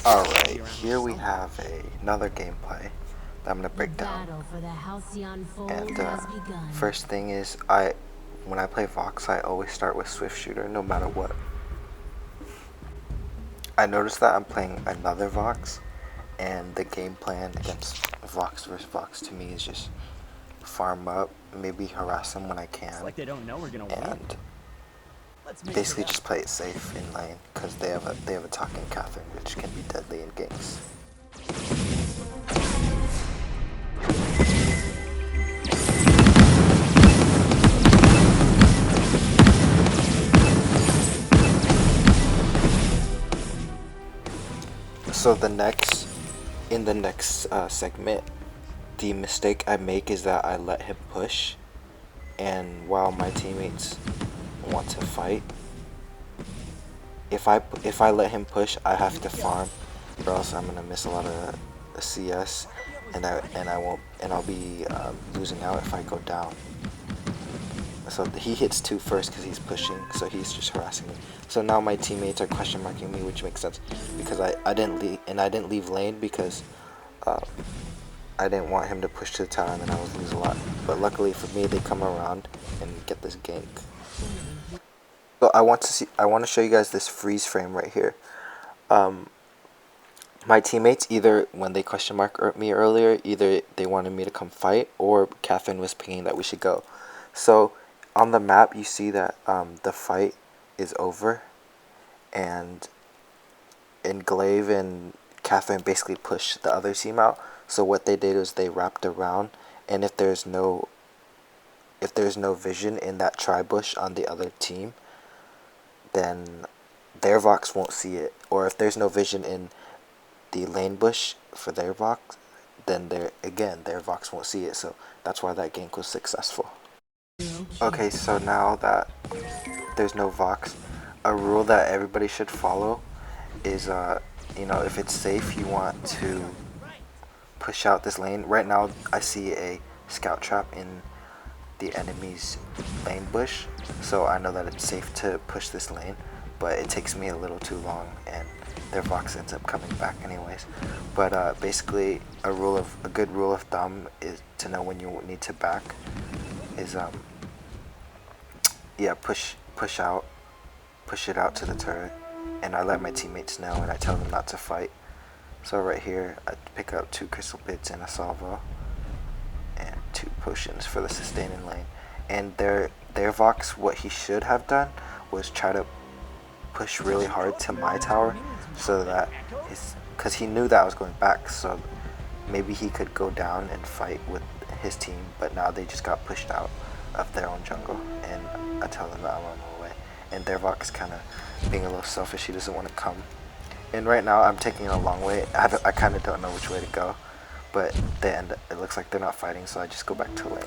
Alright, here we have another gameplay that I'm going to break down. And first thing is, when I play Vox, I always start with Swift Shooter no matter what. I noticed that I'm playing another Vox, and the game plan against Vox versus Vox to me is just farm up, maybe harass them when I can, It's like they don't know we're gonna and basically just play it safe in lane, because they have a talking Catherine, which can be deadly in games. So in the next segment, the mistake I make is that I let him push, and while my teammates want to fight, if I let him push, I have to farm, or else I'm gonna miss a lot of CS, and I'll be losing out if I go down. So he hits 2 first because he's pushing, so he's just harassing me. So now my teammates are question marking me, which makes sense because I didn't leave lane because I didn't want him to push to the tower and then I would lose a lot. But luckily for me, they come around and get this gank. So I want to show you guys this freeze frame right here. My teammates, either when they question mark me earlier, either they wanted me to come fight or Catherine was pinging that we should go. So on the map, you see that the fight is over, and Glaive and Catherine basically pushed the other team out. So what they did was they wrapped around, and if there's no vision in that tri-bush on the other team, then their Vox won't see it. Or if there's no vision in the lane bush for their Vox, then their Vox won't see it. So that's why that gank was successful. Okay, so now that there's no Vox, a rule that everybody should follow is if it's safe, you want to push out this lane. Right now I see a scout trap in the enemy's lane bush, so I know that it's safe to push this lane, but it takes me a little too long and their Vox ends up coming back anyways. But basically a good rule of thumb is to know when you need to back is push it out to the turret, and I let my teammates know and I tell them not to fight. So right here I pick up 2 crystal bits and a salvo and 2 potions for the sustain in lane. And their Vox, what he should have done was try to push really hard to my tower, so that because he knew that I was going back, so maybe he could go down and fight with his team, but now they just got pushed out of their own jungle, and I tell them that I'm on my way, and their Vox is kind of being a little selfish. He doesn't want to come, and right now I'm taking a long way. I kind of don't know which way to go, but it looks like they're not fighting, so I just go back to lane.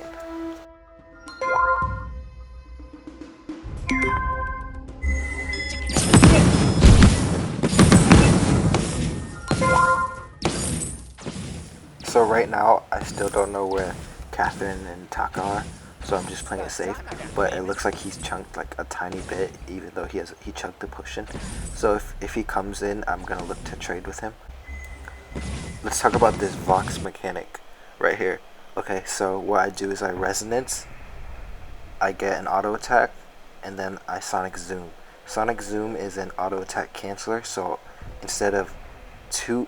So right now, I still don't know where Catherine and Taka are, so I'm just playing it safe. But it looks like he's chunked like a tiny bit, even though he chunked the potion. So if he comes in, I'm gonna look to trade with him. Let's talk about this Vox mechanic right here. Okay, so what I do is I resonance, I get an auto attack, and then I sonic zoom. Sonic zoom is an auto attack canceller, so instead of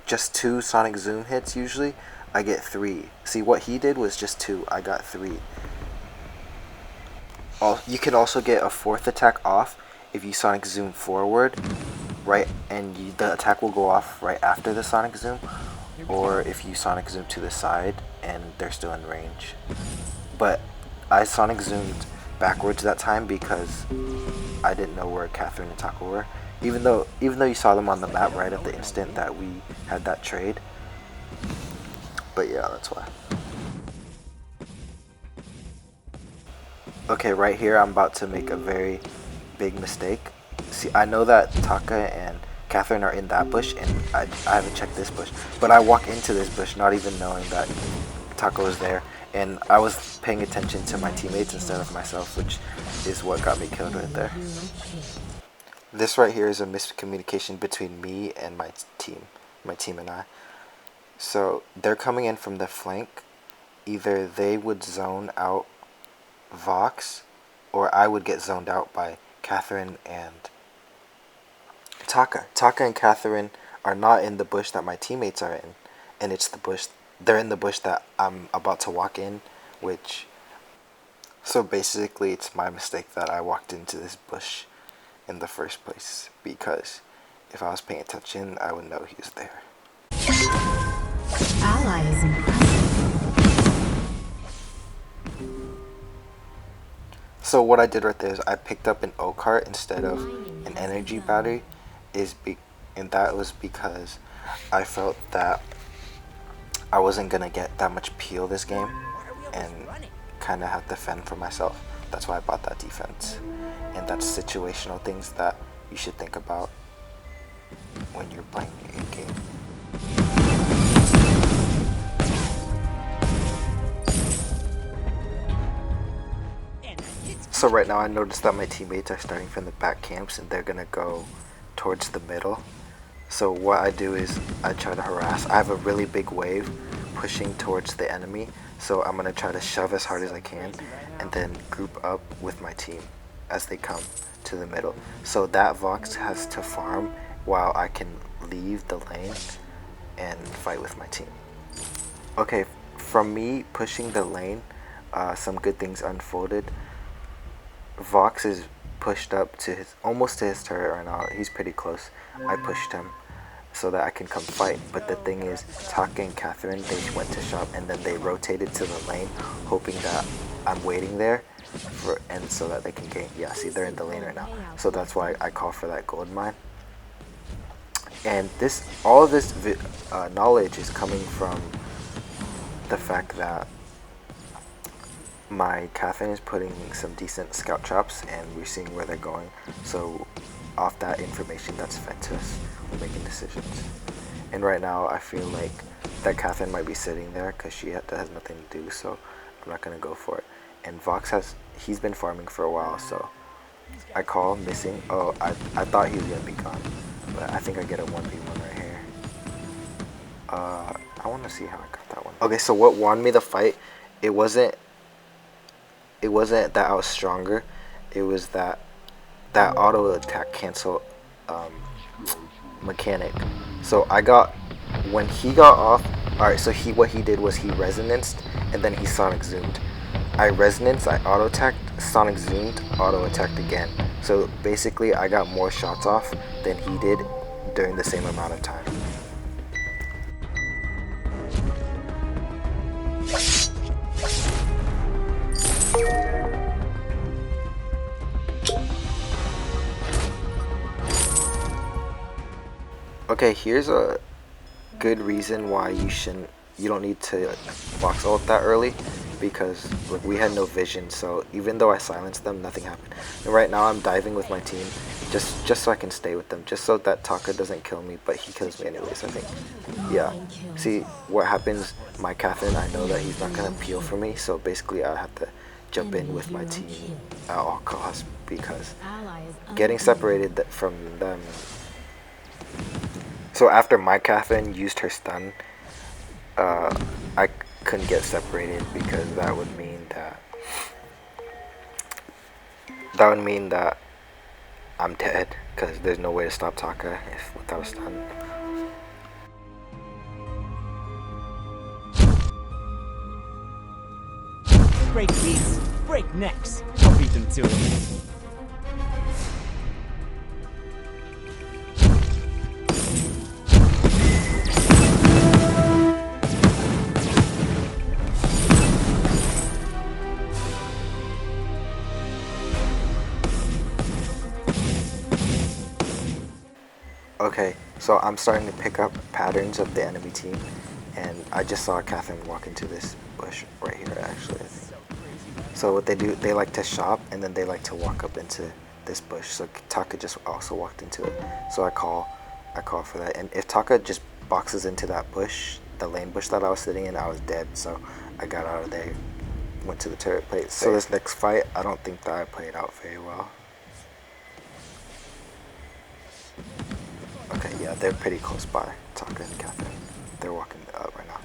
just two sonic zoom hits usually, I get 3. See, what he did was just 2, I got 3. You can also get a 4th attack off if you sonic zoom forward, right, and the attack will go off right after the sonic zoom, or if you sonic zoom to the side and they're still in range. But I sonic zoomed backwards that time because I didn't know where Catherine and Taka were, even though you saw them on the map right at the instant that we had that trade. But yeah, that's why. Okay, right here I'm about to make a very big mistake. See, I know that Taka and Catherine are in that bush, and I haven't checked this bush, but I walk into this bush not even knowing that Taka was there, and I was paying attention to my teammates instead of myself, which is what got me killed right there. This right here is a miscommunication between me and my team. my team and I. So they're coming in from the flank. Either they would zone out Vox, or I would get zoned out by Catherine and Taka. Taka and Catherine are not in the bush that my teammates are in, and it's the bush. They're in the bush that I'm about to walk in, which. So basically, it's my mistake that I walked into this bush in the first place, because if I was paying attention, I would know he was there. Ally is impressive. So what I did right there is I picked up an O cart instead of an energy battery, and that was because I felt that I wasn't gonna get that much peel this game, and kind of have to fend for myself. That's why I bought that defense, and that's situational things that you should think about when you're playing a game. So right now I noticed that my teammates are starting from the back camps and they're gonna go towards the middle. So what I do is I try to harass. I have a really big wave pushing towards the enemy, so I'm gonna try to shove as hard as I can and then group up with my team as they come to the middle. So that Vox has to farm while I can leave the lane and fight with my team. Okay, from me pushing the lane, some good things unfolded. Vox is pushed up to almost to his turret right now. He's pretty close. I pushed him so that I can come fight. But the thing is, Taka and Catherine, they went to shop and then they rotated to the lane, hoping that I'm waiting there, and so that they can gain. Yeah, see, they're in the lane right now. So that's why I call for that gold mine. And all of this knowledge is coming from the fact that my Catherine is putting some decent scout traps and we're seeing where they're going. So off that information that's fed to us, we're making decisions. And right now I feel like that Catherine might be sitting there because she has nothing to do, so I'm not going to go for it. And Vox he's been farming for a while, so I call missing. Oh, I thought he was going to be gone, but I think I get a 1v1 right here. I want to see how I got that one. Okay, so what won me the fight, it wasn't that I was stronger, it was that auto attack cancel mechanic. So when he got off, alright, so what he did was he resonanced and then he sonic zoomed. I resonanced, I auto attacked, sonic zoomed, auto attacked again. So basically I got more shots off than he did during the same amount of time. Okay, here's a good reason why you don't need to box ult that early, because look, we had no vision, so even though I silenced them, nothing happened. And right now I'm diving with my team just so I can stay with them, just so that Taka doesn't kill me, but he kills me anyways, I think. Yeah, see what happens, my Catherine, I know that he's not gonna peel for me, so basically I have to jump in with my team at all costs, because getting separated from them. So after my Catherine used her stun, I couldn't get separated, because that would mean that I'm dead, because there's no way to stop Taka without a stun. Break beats, break necks. I'll beat them to it. Okay, so I'm starting to pick up patterns of the enemy team, and I just saw Catherine walk into this bush right here, actually, I think. So what they do, they like to shop, and then they like to walk up into this bush. So Taka just also walked into it. So I call for that. And if Taka just boxes into that bush, the lane bush that I was sitting in, I was dead. So I got out of there, went to the turret plate. So this next fight, I don't think that I played out very well. Okay, yeah, they're pretty close by, Taka and Catherine. They're walking up right now.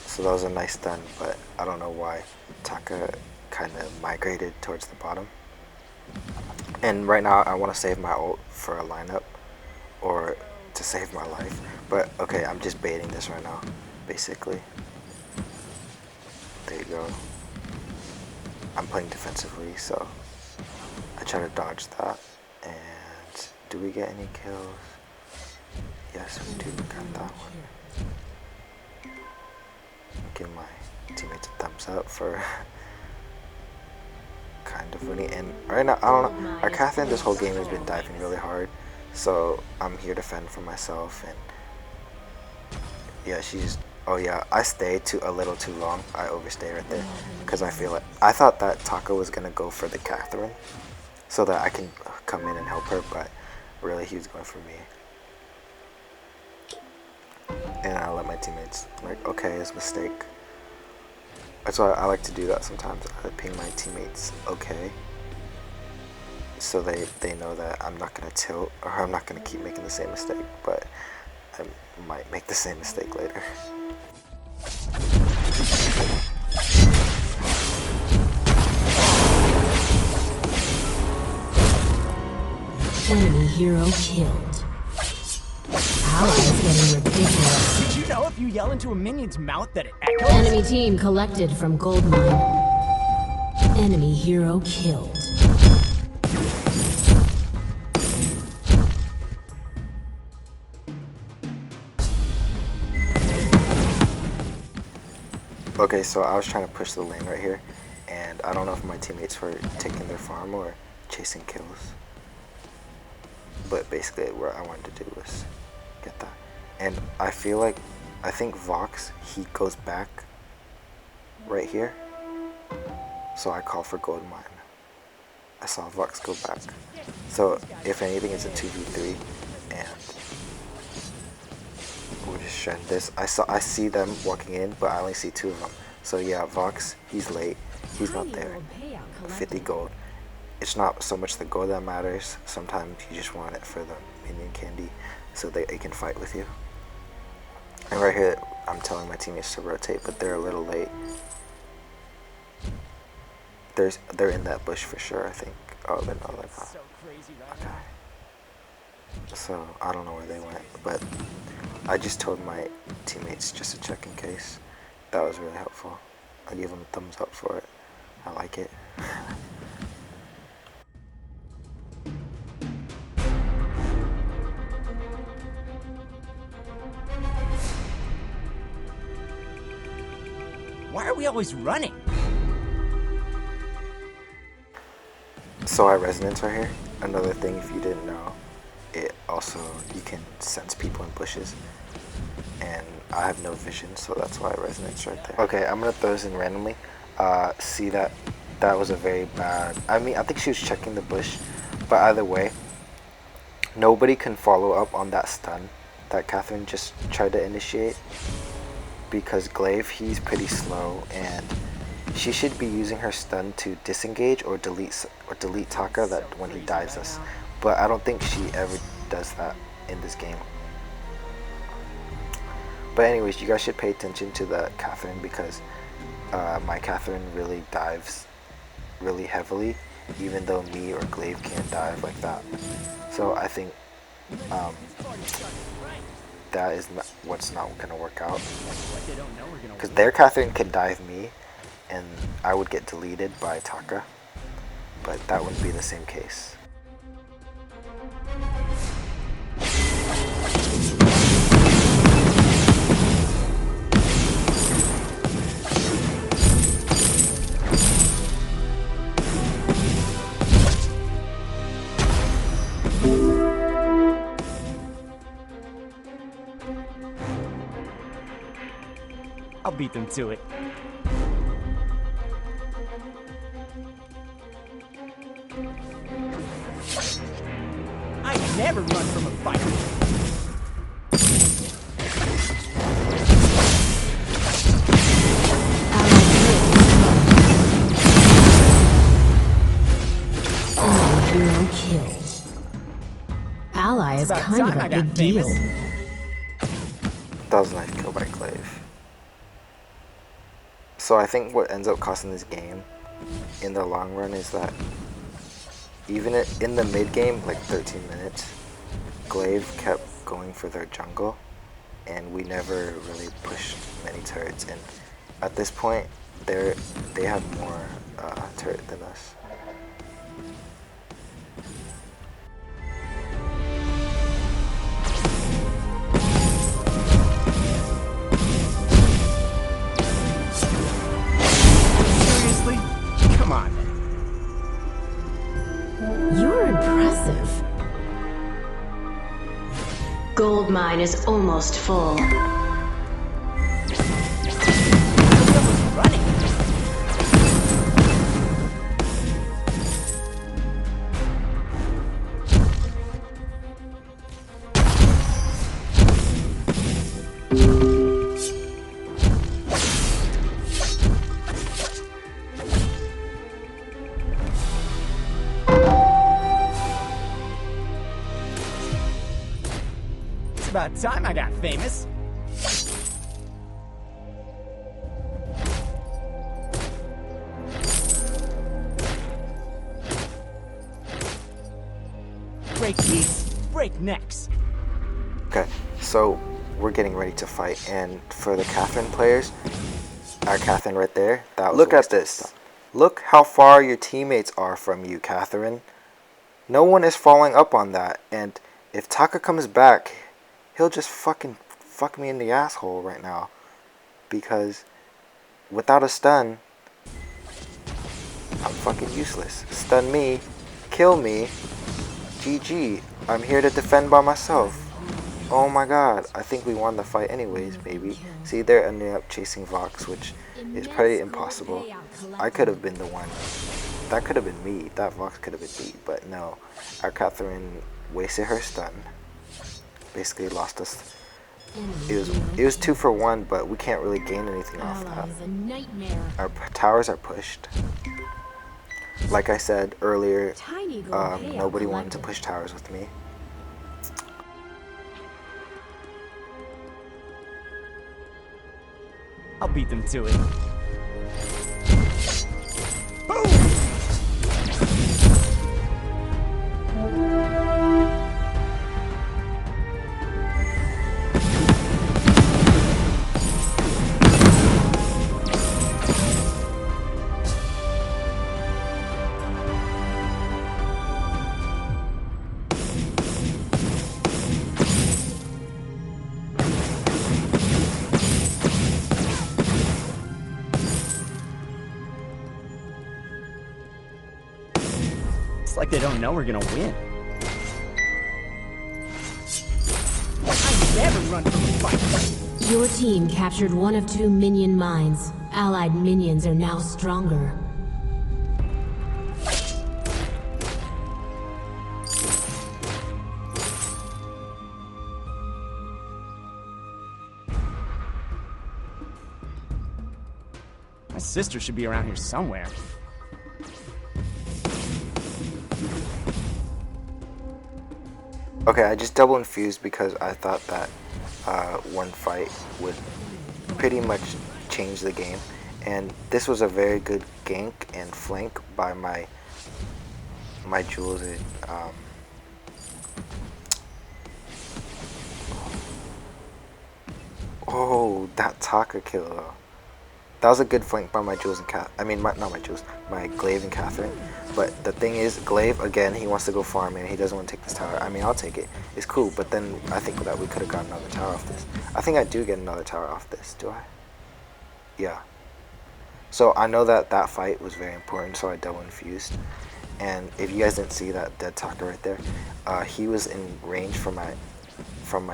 So that was a nice stun, but I don't know why Taka kind of migrated towards the bottom. And right now I want to save my ult for a lineup or to save my life. But okay, I'm just baiting this right now, basically. There you go. I'm playing defensively, so I try to dodge that. And do we get any kills? Yes, we do. Got that one. Give my teammates a thumbs up for kind of winning. And right now, I don't know. Our Catherine this whole game has been diving really hard, so I'm here to fend for myself. And yeah, she's. Oh yeah, I stayed a little too long. I overstayed right there because I feel like I thought that Taka was gonna go for the Catherine so that I can come in and help her, but really he was going for me. And I let my teammates like, okay, it's a mistake. That's why I like to do that sometimes. I ping my teammates okay, so they know that I'm not gonna tilt or I'm not gonna keep making the same mistake, but I might make the same mistake later. Enemy hero killed. Allies getting ridiculous. Did you know if you yell into a minion's mouth that it echoes? Enemy team collected from gold mine. Enemy hero killed. Okay, so I was trying to push the lane right here, and I don't know if my teammates were taking their farm or chasing kills. But basically what I wanted to do was get that. And I think Vox, he goes back right here. So I call for gold mine. I saw Vox go back. So if anything, it's a 2v3, and we'll just shred this. I see them walking in, but I only see 2 of them. So yeah, Vox, he's late. He's not there. 50 gold. It's not so much the gold that matters. Sometimes you just want it for the minion candy so they can fight with you. And right here, I'm telling my teammates to rotate, but they're a little late. They're in that bush for sure, I think. Oh, no, they're not. Okay. So I don't know where they went, but I just told my teammates just to check in case. That was really helpful. I give them a thumbs up for it. I like it. Why are we always running? So I resonance right here. Another thing, if you didn't know, it also, you can sense people in bushes. And I have no vision, so that's why I resonance right there. Okay, I'm gonna throw this in randomly. See that was a very bad, I think she was checking the bush, but either way, nobody can follow up on that stun that Catherine just tried to initiate, because Glaive, he's pretty slow, and she should be using her stun to disengage or delete Taka that when he dives us. But I don't think she ever does that in this game. But anyways, you guys should pay attention to the Catherine, because my Catherine really dives really heavily, even though me or Glaive can't dive like that. So I think that is what's not gonna work out, because their Catherine can dive me and I would get deleted by Taka, but that wouldn't be the same case. I'll beat them to it. I never run from a fight. Enemy hero killed. Ally is About kind of time a I got big deal. famous. That was a nice kill by Glaive. So I think what ends up costing this game in the long run is that even in the mid game, like 13 minutes, Glaive kept going for their jungle, and we never really pushed many turrets. And at this point, they have more turret than us. Seriously? Come on. You're impressive. Gold mine is almost full. Someone's running. It's about time I got famous. Break these, break necks. Okay, so we're getting ready to fight, and for the Catherine players, our Catherine right there, that was look at this. Look how far your teammates are from you, Catherine. No one is following up on that, and if Taka comes back, he'll just fucking fuck me in the asshole right now, because without a stun, I'm fucking useless. Stun me, kill me, GG. I'm here to defend by myself. Oh my god, I think we won the fight anyways, maybe. See, they're ending up chasing Vox, which is pretty impossible. I could have been the one. That could have been me. That Vox could have been me, but no. Our Catherine wasted her stun. Basically lost us. It was 2 for 1, but we can't really gain anything off that. Our towers are pushed. Like I said earlier, nobody wanted to push towers with me. I'll beat them to it. Boom! It's like they don't know we're gonna win. I never run from a fight. Your team captured one of 2 minion mines. Allied minions are now stronger. My sister should be around here somewhere. Okay, I just double infused because I thought that one fight would pretty much change the game, and this was a very good gank and flank by my Jules and oh, that Taka kill though. That was a good flank by my Jules and not my Jules, my Glaive and Catherine. But the thing is, Glaive, again, he wants to go farm and he doesn't want to take this tower. I mean, I'll take it. It's cool, but then I think that we could have got another tower off this. I think I do get another tower off this, do I? Yeah. So I know that that fight was very important, so I double infused. And if you guys didn't see that dead Taka right there, he was in range from my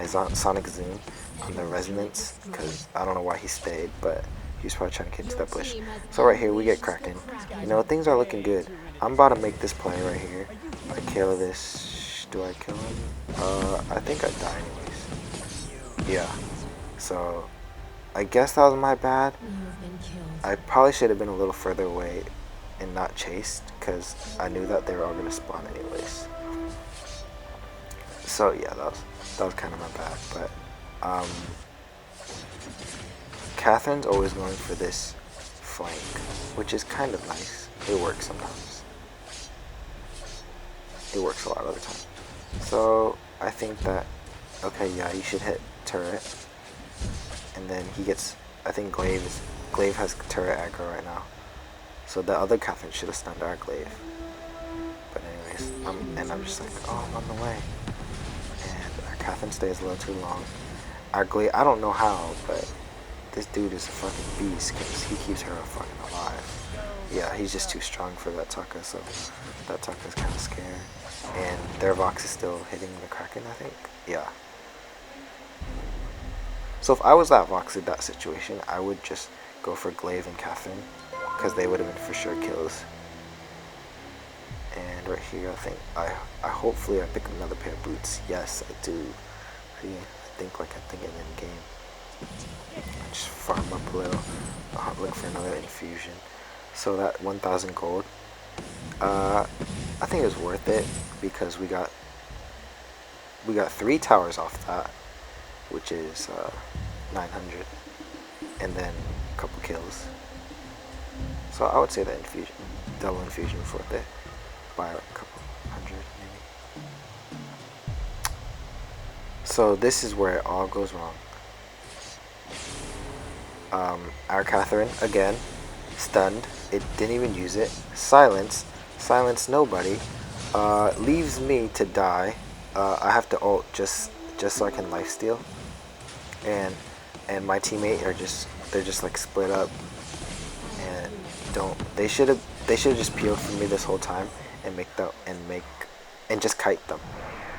Sonic Zoom on the resonance, because I don't know why he stayed, but he was probably trying to get into that bush. So right here, we get Kraken. You know, things are looking good. I'm about to make this play right here. I kill this. Do I kill him? I think I die anyways. Yeah. So, I guess that was my bad. I probably should have been a little further away and not chased, because I knew that they were all going to spawn anyways. So yeah, that was kind of my bad, but Catherine's always going for this flank, which is kind of nice. It works sometimes. It works a lot of the time. So I think that, okay, yeah, you should hit turret, and then he gets. I think Glaive has turret aggro right now, so the other Catherine should have stunned our Glaive. But anyways, I'm just like, oh, I'm on the way, and our Catherine stays a little too long. Our Glaive, I don't know how, but this dude is a fucking beast because he keeps her fucking alive. Yeah, he's just too strong for that Taka, so that Taka's kind of scared. And their Vox is still hitting the Kraken, I think. Yeah. So if I was that Vox in that situation, I would just go for Glaive and Catherine, because they would have been for sure kills. And right here, I think I hopefully I pick another pair of boots. Yes, I do. See, I think in game. I just farm up a little. I'll look for another infusion. So that 1,000 gold. I think it was worth it because we got 3 towers off that, which is 900, and then a couple kills. So I would say that infusion, double infusion was worth it by a couple hundred maybe. So this is where it all goes wrong. Our Catherine again stunned. It didn't even use it. Silence nobody. Leaves me to die. I have to ult just so I can lifesteal. And my teammate they're just like split up and they should have just peeled for me this whole time and just kite them.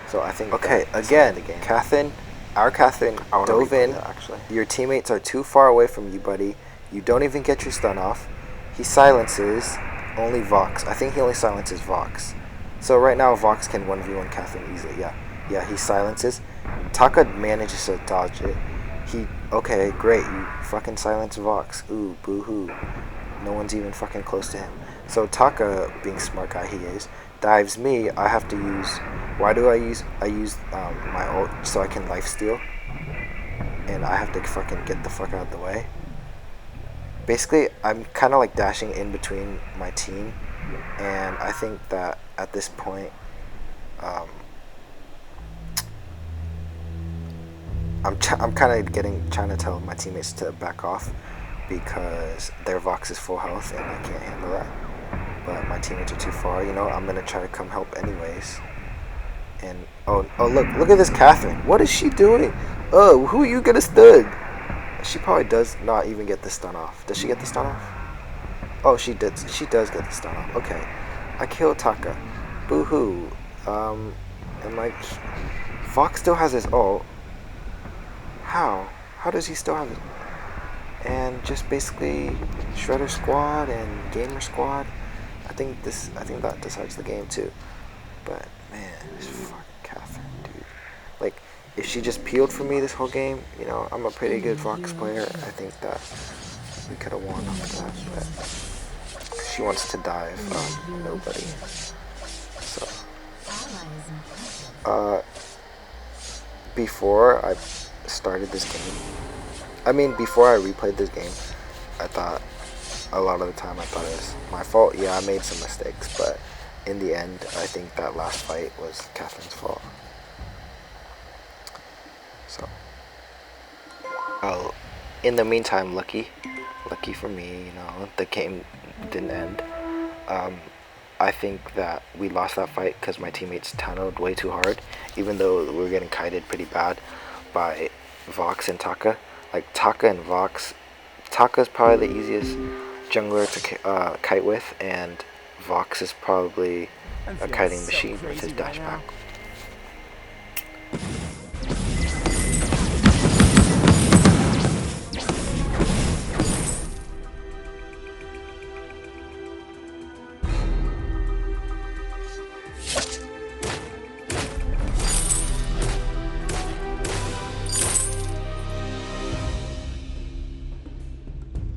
So I think okay, again, Catherine, our Catherine dove in. Actually, your teammates are too far away from you, buddy. You don't even get your stun off. He silences only Vox. I think he only silences Vox. So right now Vox can 1v1 Catherine easily. Yeah, he silences. Taka manages to dodge it. Okay, great. You fucking silence Vox. Ooh, boo-hoo. No one's even fucking close to him. So Taka, being smart guy he is, dives me. I have to use. Why do I use? I use my ult so I can lifesteal, and I have to fucking get the fuck out of the way. Basically, I'm kind of like dashing in between my team, and I think that at this point, I'm kind of trying to tell my teammates to back off because their Vox is full health and I can't handle that. But my teammates are too far. You know, I'm gonna try to come help anyways. And oh look at this Catherine. What is she doing? Oh, who are you gonna stun? She probably does not even get the stun off. Does she get the stun off? Oh, she did. She does get the stun off. Okay, I killed Taka. Boo-hoo. And like, Fox still has his ult. How? How does he still have it? And just basically Shredder Squad and Gamer Squad. I think that decides the game too. But man, this fucking Catherine, dude. Like, if she just peeled for me this whole game, you know, I'm a pretty good Fox player. I think that we could have won off that. But she wants to dive on nobody. So, before I started this game, before I replayed this game, I thought a lot of the time I thought it was my fault. Yeah, I made some mistakes, but in the end, I think that last fight was Catherine's fault. So, well, in the meantime, lucky for me, you know, the game didn't end. I think that we lost that fight because my teammates tunneled way too hard, even though we were getting kited pretty bad by Vox and Taka. Like, Taka and Vox, Taka's probably the easiest jungler to kite with, and Vox is probably a kiting machine with his dash back.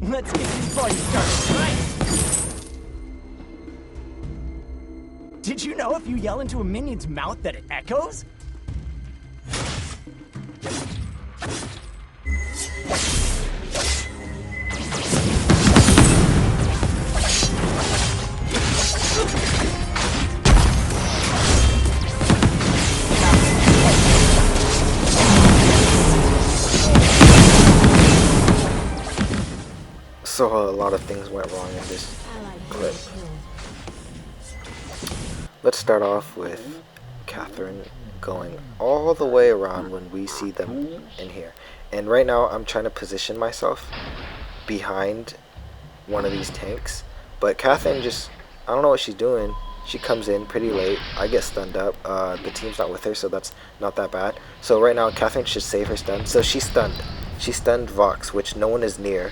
Let's get this party started, right? Did you know if you yell into a minion's mouth that it echoes? So a lot of things went wrong in this clip. Let's start off with Catherine going all the way around when we see them in here. And right now I'm trying to position myself behind one of these tanks. But Catherine just, I don't know what she's doing. She comes in pretty late. I get stunned up. The team's not with her, so that's not that bad. So right now Catherine should save her stun. So she's stunned. She stunned Vox, which no one is near.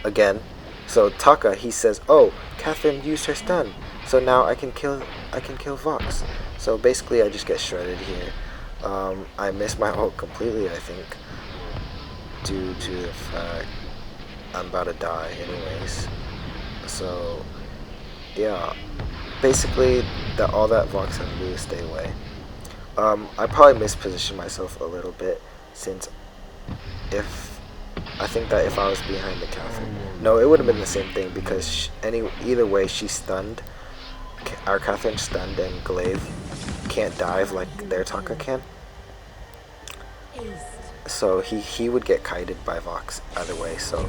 Again. So Taka, he says, "Oh, Catherine used her stun. So now I can kill Vox." So basically I just get shredded here. I miss my ult completely, I think, due to the fact I'm about to die anyways. So yeah, basically all that Vox had to do is stay away. I probably mispositioned myself a little bit, since I think that if I was behind the Catherine, no, it would have been the same thing, because either way she stunned. Our Catherine stunned, and Glaive can't dive like their Taka can. So he would get kited by Vox either way. So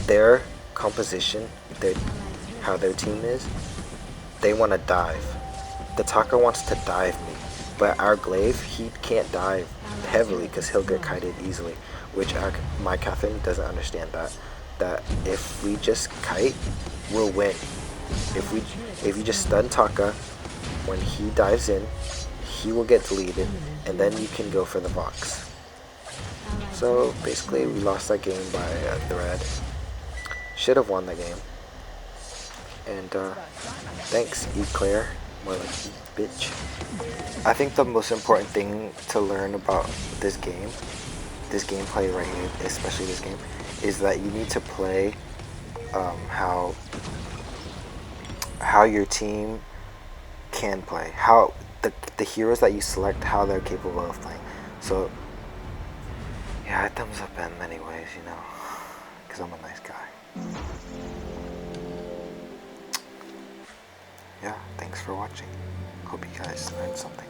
their composition, how their team is, they want to dive. The Taka wants to dive me, but our Glaive, he can't dive heavily because he'll get kited easily, which my Catherine doesn't understand that if we just kite, we'll win. If you just stun Taka, when he dives in, he will get deleted, and then you can go for the Vox. So basically we lost that game by a thread. Should have won the game. And thanks, Eclair. More like bitch. I think the most important thing to learn about this gameplay right here, especially this game, is that you need to play how your team can play, how the heroes that you select, how they're capable of playing. So yeah, I thumbs up them anyways, you know, because I'm a nice guy. Yeah, thanks for watching. Hope you guys learned something.